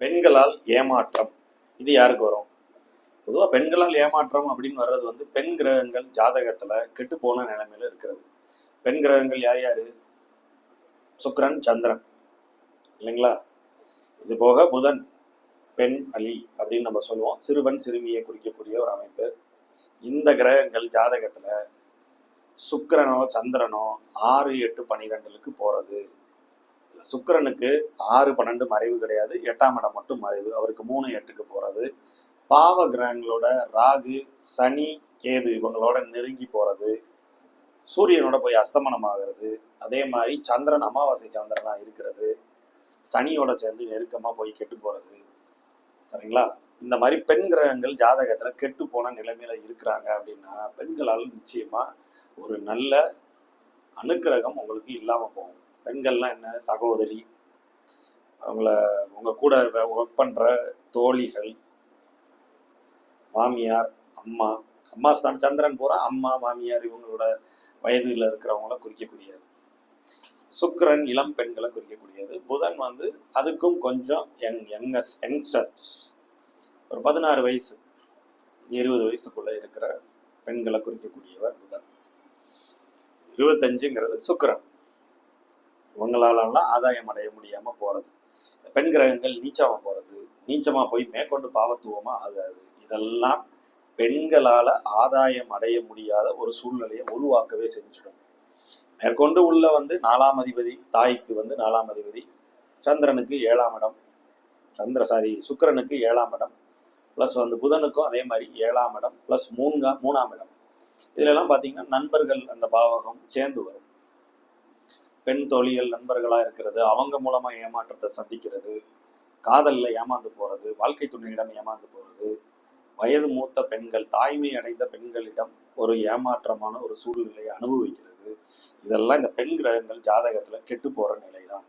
பெண்களால் ஏமாற்றம் இது யாருக்கு வரும்? பொதுவாக பெண்களால் ஏமாற்றம் அப்படின்னு வர்றது வந்து பெண் கிரகங்கள் ஜாதகத்துல கெட்டு போன நிலைமையில இருக்கிறது. பெண் கிரகங்கள் யார் யாரு? சுக்கிரன், சந்திரன் இல்லைங்களா? இது போக புதன், பெண் அலி அப்படின்னு நம்ம சொல்லுவோம். சிறுவன் சிறுமியை குறிக்கக்கூடிய ஒரு அமைப்பு. இந்த கிரகங்கள் ஜாதகத்துல சுக்கிரனோ சந்திரனோ 6, 8, 12க்கு போறது. சுக்கிரனுக்கு 6, 12 மறைவு கிடையாது, 8ஆம் இடம் மட்டும் மறைவு. அவருக்கு 3, 8க்கு போறது. பாவ கிரகங்களோட ராகு, சனி, கேது இவங்களோட நெருங்கி போறது. சூரியனோட போய் அஸ்தமனம் ஆகிறது. அதே மாதிரி சந்திரன் அமாவாசை சந்திரனா இருக்கிறது. சனியோட சேர்ந்து நெருக்கமா போய் கெட்டு போறது. சரிங்களா? இந்த மாதிரி பெண் கிரகங்கள் ஜாதகத்துல கெட்டு போன நிலைமையில இருக்கிறாங்க அப்படின்னா பெண்களால் நிச்சயமா ஒரு நல்ல அனுக்கிரகம் உங்களுக்கு இல்லாம போகும். பெண்கள்லாம் என்ன? சகோதரி, உங்க கூட ஒர்க் பண்ற தோழிகள், மாமியார், அம்மா. அம்மா ஸ்தான் சந்திரன் பூரா அம்மா, மாமியார் இவங்களோட வயதுல இருக்கிறவங்கள குறிக்கக்கூடியது. சுக்கிரன் இளம் பெண்களை குறிக்கக்கூடியது. புதன் வந்து அதுக்கும் கொஞ்சம் யங்ஸ்டர்ஸ், ஒரு 16 வயசு 20 வயசுக்குள்ள இருக்கிற பெண்களை குறிக்கக்கூடியவர் புதன். 25ங்கிறது சுக்கிரன். இவங்களாலலாம் ஆதாயம் அடைய முடியாம போறது. பெண் கிரகங்கள் நீச்சமா போறது, நீச்சமா போய் மேற்கொண்டு பாவத்துவமா ஆகாது. இதெல்லாம் பெண்களால ஆதாயம் அடைய முடியாத ஒரு சூழ்நிலையை உருவாக்கவே செஞ்சிடும். மேற்கொண்டு உள்ள வந்து 4ஆம் அதிபதி, தாய்க்கு வந்து 4ஆம் அதிபதி, சந்திரனுக்கு 7ஆம் இடம், சுக்கிரனுக்கு 7ஆம் இடம், பிளஸ் வந்து புதனுக்கும் அதே மாதிரி 7ஆம் இடம் பிளஸ் 3ஆம் இடம். இதுல எல்லாம் பாத்தீங்கன்னா நண்பர்கள் அந்த பாவகம் சேர்ந்து வரும். பெண் தோழிகள் நண்பர்களா இருக்கிறது, அவங்க மூலமா ஏமாற்றத்தை சந்திக்கிறது, காதல்ல ஏமாந்து போறது, வாழ்க்கை துணையிடம் ஏமாந்து போறது, வயது மூத்த பெண்கள், தாய்மை அடைந்த பெண்களிடம் ஒரு ஏமாற்றமான ஒரு சூழ்நிலையை அனுபவிக்கிறது. இதெல்லாம் இந்த பெண் கிரகங்கள் ஜாதகத்துல கெட்டு போற நிலைதான்.